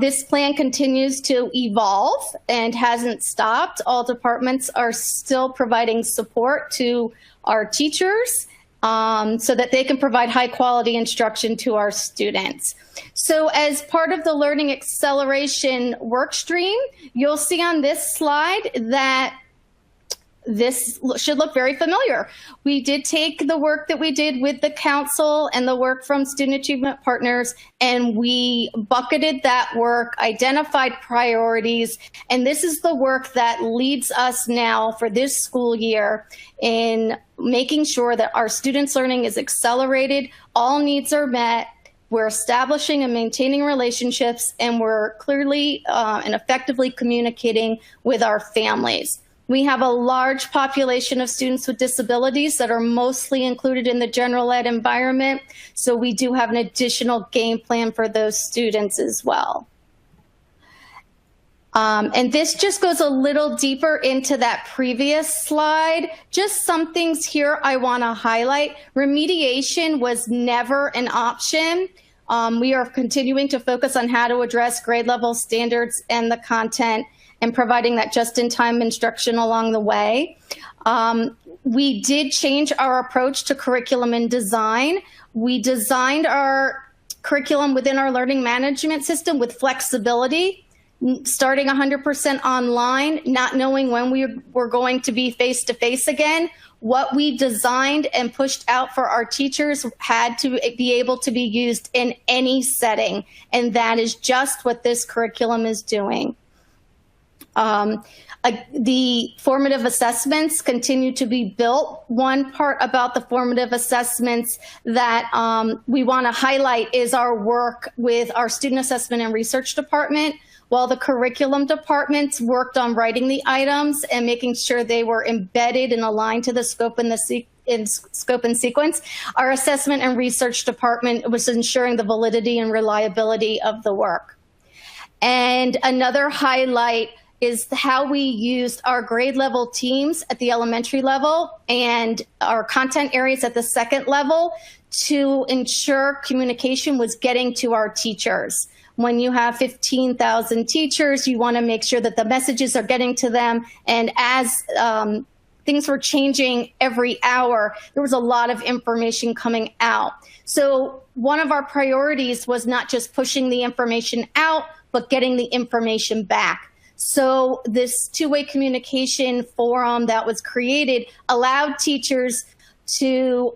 This plan continues to evolve and hasn't stopped. All departments are still providing support to our teachers so that they can provide high quality instruction to our students. So as part of the learning acceleration work stream, you'll see on this slide that this should look very familiar. We did take the work that we did with the council and the work from student achievement partners, and we bucketed that work, identified priorities, and this is the work that leads us now for this school year in making sure that our students' learning is accelerated, all needs are met, we're establishing and maintaining relationships, and we're clearly and effectively communicating with our families. We have a large population of students with disabilities that are mostly included in the general ed environment, so we do have an additional game plan for those students as well. And this just goes a little deeper into that previous slide. Just some things here I want to highlight. Remediation was never an option. We are continuing to focus on how to address grade level standards and the content and providing that just-in-time instruction along the way. We did change our approach to curriculum and design. We designed our curriculum within our learning management system with flexibility, starting 100% online, not knowing when we were going to be face-to-face again. What we designed and pushed out for our teachers had to be able to be used in any setting, and that is just what this curriculum is doing. The formative assessments continue to be built. One part about the formative assessments that we want to highlight is our work with our student assessment and research department. While the curriculum departments worked on writing the items and making sure they were embedded and aligned to the scope and scope and sequence, our assessment and research department was ensuring the validity and reliability of the work. And another highlight is how we used our grade level teams at the elementary level and our content areas at the second level to ensure communication was getting to our teachers. When you have 15,000 teachers, you want to make sure that the messages are getting to them. And as things were changing every hour, there was a lot of information coming out. So one of our priorities was not just pushing the information out, but getting the information back. So this two-way communication forum that was created allowed teachers to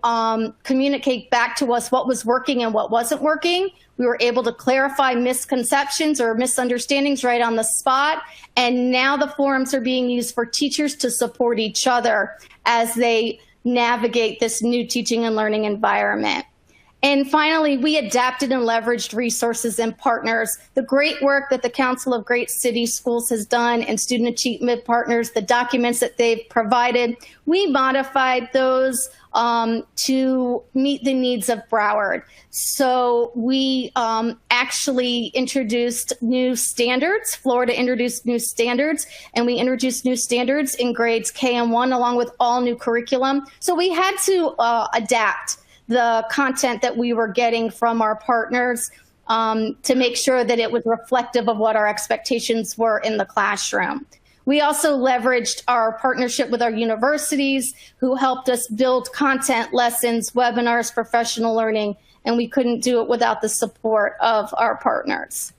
communicate back to us what was working and what wasn't working. We were able to clarify misconceptions or misunderstandings right on the spot. And now the forums are being used for teachers to support each other as they navigate this new teaching and learning environment. And finally, we adapted and leveraged resources and partners. The great work that the Council of Great City Schools has done and Student Achievement Partners, the documents that they've provided, we modified those to meet the needs of Broward. So we actually introduced new standards. Florida introduced new standards, and we introduced new standards in grades K and 1 along with all new curriculum. So we had to adapt the content that we were getting from our partners to make sure that it was reflective of what our expectations were in the classroom. We also leveraged our partnership with our universities who helped us build content, lessons, webinars, professional learning, and we couldn't do it without the support of our partners.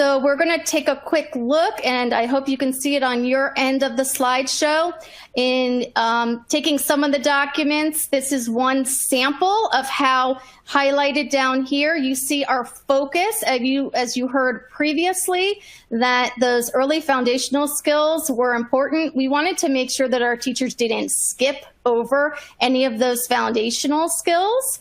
So we're going to take a quick look, and I hope you can see it on your end of the slideshow. In taking some of the documents, this is one sample of how highlighted down here you see our focus, as you heard previously, that those early foundational skills were important. We wanted to make sure that our teachers didn't skip over any of those foundational skills.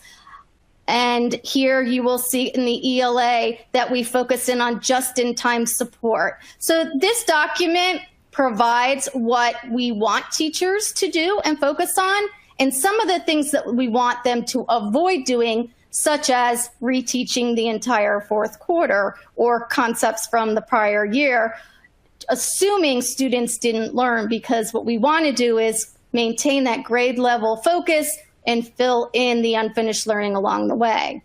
And here you will see in the ELA that we focus in on just-in-time support. So this document provides what we want teachers to do and focus on, and some of the things that we want them to avoid doing, such as reteaching the entire fourth quarter or concepts from the prior year, assuming students didn't learn, because what we want to do is maintain that grade level focus and fill in the unfinished learning along the way.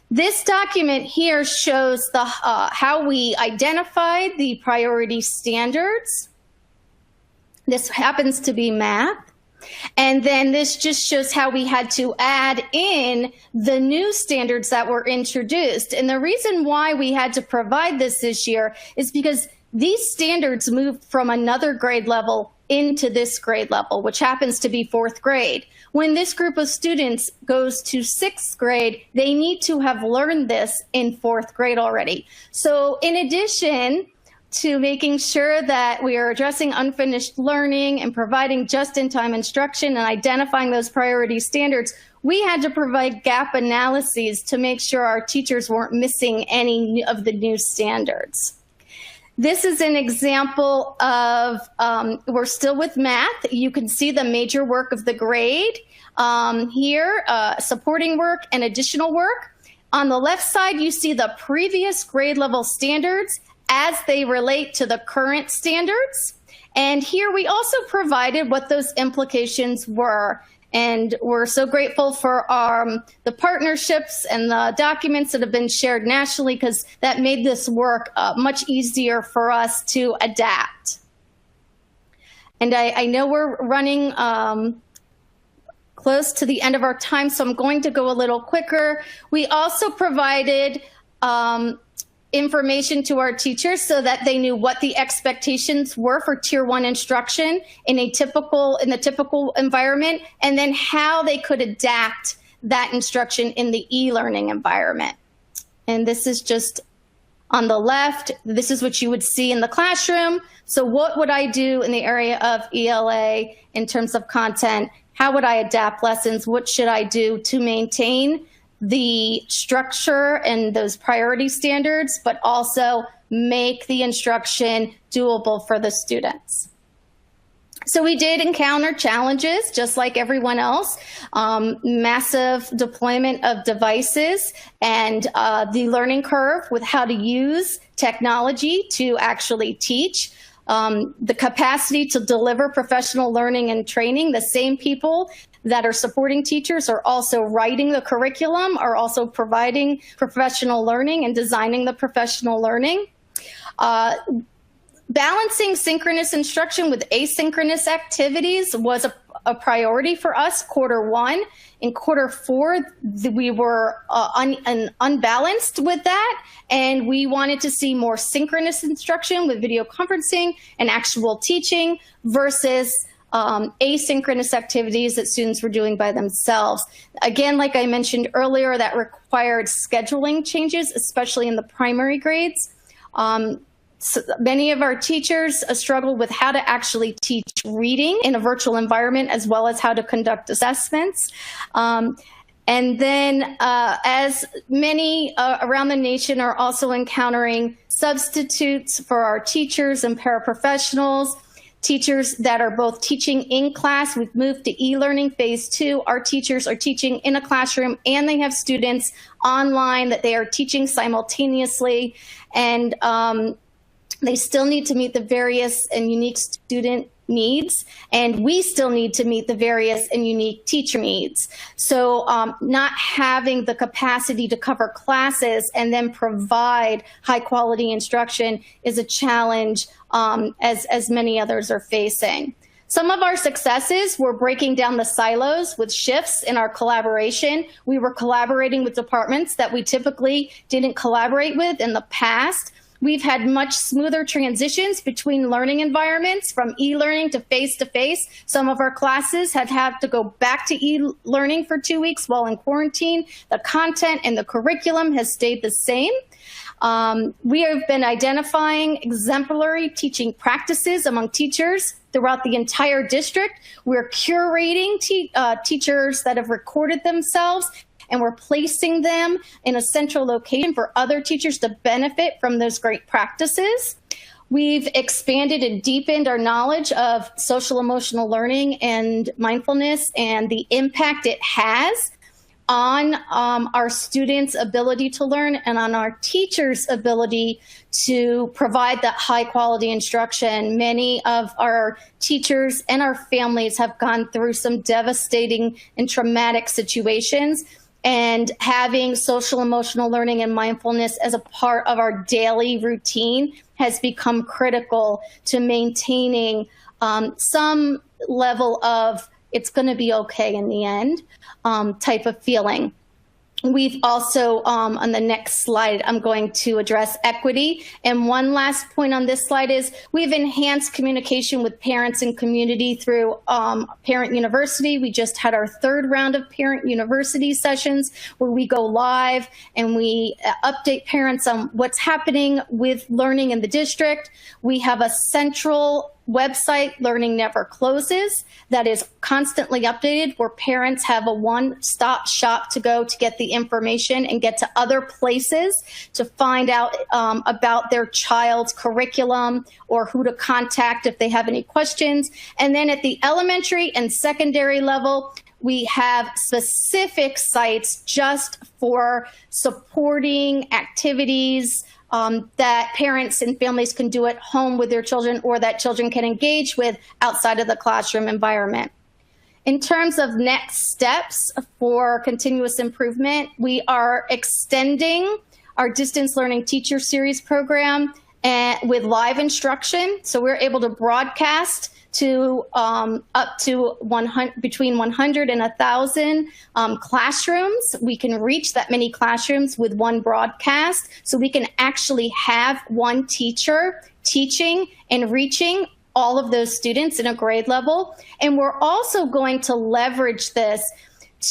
This document here shows the how we identified the priority standards. This happens to be math. And then this just shows how we had to add in the new standards that were introduced. And the reason why we had to provide this year is because these standards moved from another grade level into this grade level, which happens to be fourth grade. When this group of students goes to sixth grade, they need to have learned this in fourth grade already. So in addition to making sure that we are addressing unfinished learning and providing just-in-time instruction and identifying those priority standards, we had to provide gap analyses to make sure our teachers weren't missing any of the new standards. This is an example of, we're still with math. You can see the major work of the grade here, supporting work and additional work. On the left side, you see the previous grade level standards as they relate to the current standards. And here we also provided what those implications were. And we're so grateful for the partnerships and the documents that have been shared nationally, because that made this work much easier for us to adapt. And I know we're running close to the end of our time, so I'm going to go a little quicker. We also provided information to our teachers so that they knew what the expectations were for Tier 1 instruction in the typical environment, and then how they could adapt that instruction in the e-learning environment. And this is just on the left. This is what you would see in the classroom. So what would I do in the area of ELA in terms of content? How would I adapt lessons? What should I do to maintain the structure and those priority standards, but also make the instruction doable for the students? So we did encounter challenges, just like everyone else, massive deployment of devices and the learning curve with how to use technology to actually teach. The capacity to deliver professional learning and training. The same people that are supporting teachers are also writing the curriculum, are also providing professional learning and designing the professional learning. Balancing synchronous instruction with asynchronous activities was a priority for us, Q1. In Q4, we were unbalanced with that, and we wanted to see more synchronous instruction with video conferencing and actual teaching versus asynchronous activities that students were doing by themselves. Again, like I mentioned earlier, that required scheduling changes, especially in the primary grades. So many of our teachers struggle with how to actually teach reading in a virtual environment, as well as how to conduct assessments. And then as many around the nation are also encountering substitutes for our teachers and paraprofessionals, teachers that are both teaching in class. We've moved to e-learning phase 2. Our teachers are teaching in a classroom, and they have students online that they are teaching simultaneously. And they still need to meet the various and unique student needs, and we still need to meet the various and unique teacher needs. So not having the capacity to cover classes and then provide high quality instruction is a challenge, as many others are facing. Some of our successes were breaking down the silos with shifts in our collaboration. We were collaborating with departments that we typically didn't collaborate with in the past. We've had much smoother transitions between learning environments from e-learning to face-to-face. Some of our classes have had to go back to e-learning for 2 weeks while in quarantine. The content and the curriculum has stayed the same. We have been identifying exemplary teaching practices among teachers throughout the entire district. We're curating teachers that have recorded themselves, and we're placing them in a central location for other teachers to benefit from those great practices. We've expanded and deepened our knowledge of social emotional learning and mindfulness and the impact it has on our students' ability to learn and on our teachers' ability to provide that high quality instruction. Many of our teachers and our families have gone through some devastating and traumatic situations, and having social emotional learning and mindfulness as a part of our daily routine has become critical to maintaining some level of it's going to be okay in the end type of feeling. We've also, on the next slide, I'm going to address equity. And one last point on this slide is we've enhanced communication with parents and community through Parent University. We just had our 3rd round of Parent University sessions where we go live and we update parents on what's happening with learning in the district. We have a central website, Learning Never Closes, that is constantly updated, where parents have a one-stop shop to go to get the information and get to other places to find out about their child's curriculum or who to contact if they have any questions. And then at the elementary and secondary level, we have specific sites just for supporting activities that parents and families can do at home with their children or that children can engage with outside of the classroom environment. In terms of next steps for continuous improvement, we are extending our distance learning teacher series program with live instruction. So we're able to broadcast to up to between 100 and 1,000 classrooms. We can reach that many classrooms with one broadcast, so we can actually have one teacher teaching and reaching all of those students in a grade level. And we're also going to leverage this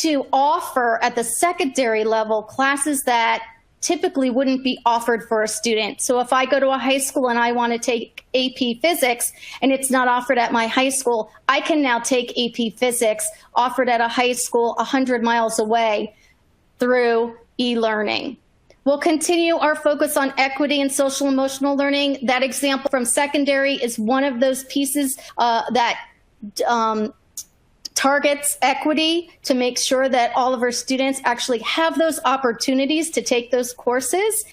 to offer at the secondary level classes that typically wouldn't be offered for a student. So if I go to a high school and I want to take AP Physics and it's not offered at my high school, I can now take AP Physics offered at a high school 100 miles away through e-learning. We'll continue our focus on equity and social emotional learning. That example from secondary is one of those pieces that targets equity to make sure that all of our students actually have those opportunities to take those courses.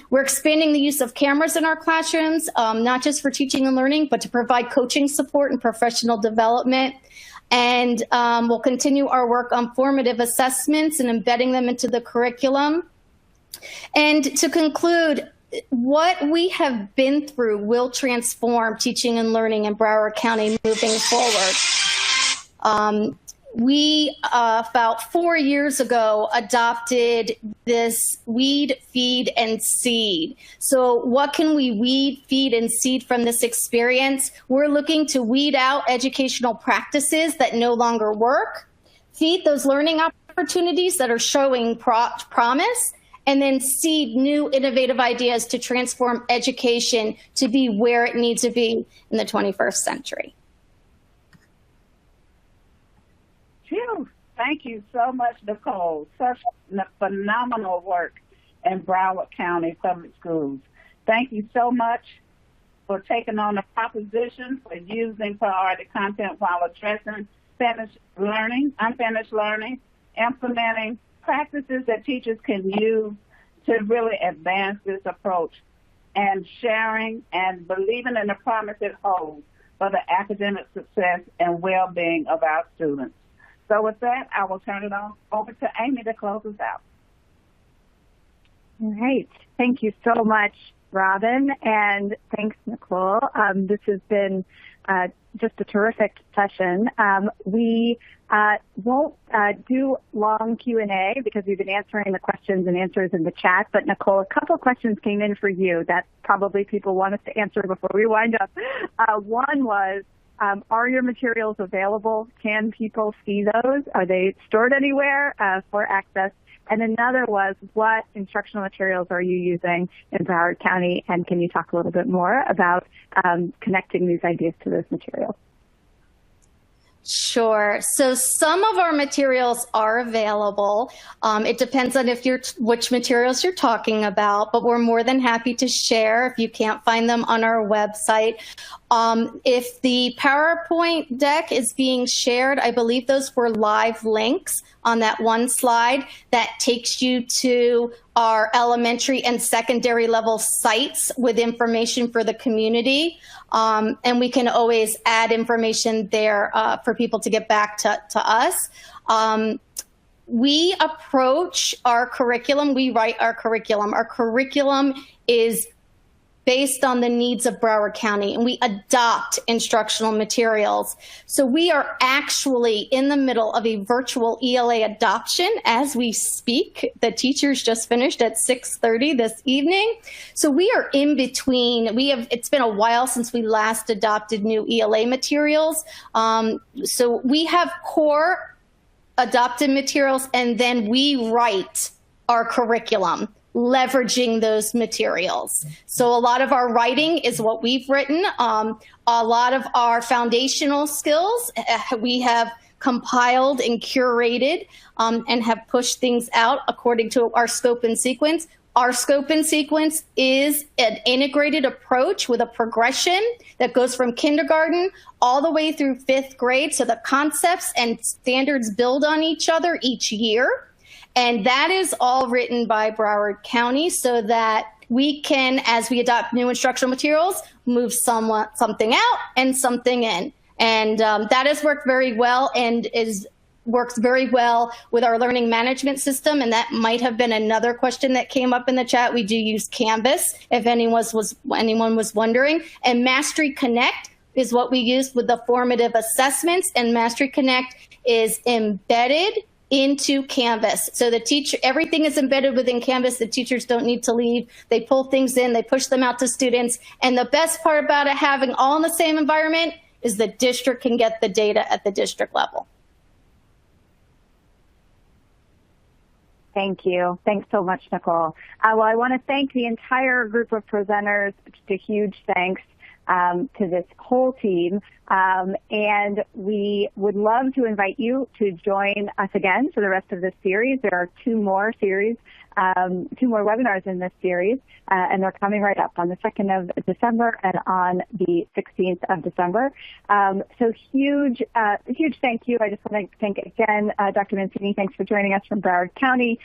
We're expanding the use of cameras in our classrooms, not just for teaching and learning, but to provide coaching support and professional development. And we'll continue our work on formative assessments and embedding them into the curriculum. And to conclude, what we have been through will transform teaching and learning in Broward County moving forward. We, about 4 years ago, adopted this weed, feed, and seed. So what can we weed, feed, and seed from this experience? We're looking to weed out educational practices that no longer work, feed those learning opportunities that are showing promise, and then seed new innovative ideas to transform education to be where it needs to be in the 21st century. Phew. Thank you so much, Nicole. Such phenomenal work in Broward County Public Schools. Thank you so much for taking on the proposition for using priority content while addressing unfinished learning, implementing practices that teachers can use to really advance this approach, and sharing and believing in the promise it holds for the academic success and well-being of our students. So with that, I will turn it over to Amy to close us out. All right. Thank you so much, Robin, and thanks, Nicole. This has been just a terrific session. We won't do long Q&A because we've been answering the questions and answers in the chat. But Nicole, a couple questions came in for you that probably people want us to answer before we wind up. One was, are your materials available? Can people see those? Are they stored anywhere for access? And another was, what instructional materials are you using in Broward County? And can you talk a little bit more about connecting these ideas to those materials? Sure. So some of our materials are available. It depends on which materials you're talking about, but we're more than happy to share if you can't find them on our website. If the PowerPoint deck is being shared, I believe those were live links on that one slide that takes you to our elementary and secondary level sites with information for the community. And we can always add information there for people to get back to us. We approach our curriculum, we write our curriculum. Our curriculum is based on the needs of Broward County, and we adopt instructional materials. So we are actually in the middle of a virtual ELA adoption as we speak. The teachers just finished at 6:30 this evening. So we are in between. It's been a while since we last adopted new ELA materials. So we have core adopted materials, and then we write our curriculum leveraging those materials. So a lot of our writing is what we've written. A lot of our foundational skills we have compiled and curated and have pushed things out according to our scope and sequence. Our scope and sequence is an integrated approach with a progression that goes from kindergarten all the way through 5th grade. So the concepts and standards build on each other each year. And that is all written by Broward County so that we can, as we adopt new instructional materials, move something out and something in. And that has worked very well and works very well with our learning management system. And that might have been another question that came up in the chat. We do use Canvas, if anyone was wondering. And Mastery Connect is what we use with the formative assessments. And Mastery Connect is embedded into Canvas. So everything is embedded within Canvas. The teachers don't need to leave. They pull things in, they push them out to students. And the best part about it having all in the same environment is the district can get the data at the district level. Thank you. Thanks so much, Nicole. Well, I want to thank the entire group of presenters. Just a huge thanks to this whole team. And we would love to invite you to join us again for the rest of this series. There are two more webinars in this series, and they're coming right up on the 2nd of December and on the 16th of December. So huge thank you. I just want to thank again, Dr. Mancini, thanks for joining us from Broward County.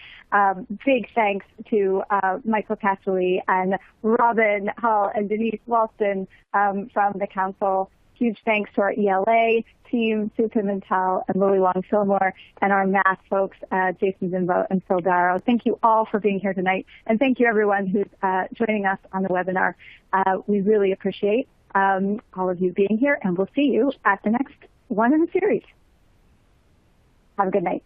Big thanks to Michael Casserly and Robin Hull and Denise Walston from the council. Huge thanks to our ELA team, Sue Pimentel and Lily Long-Fillmore, and our math folks, Jason Zimbo and Phil Darrow. Thank you all for being here tonight. And thank you everyone who's joining us on the webinar. We really appreciate all of you being here, and we'll see you at the next one in the series. Have a good night.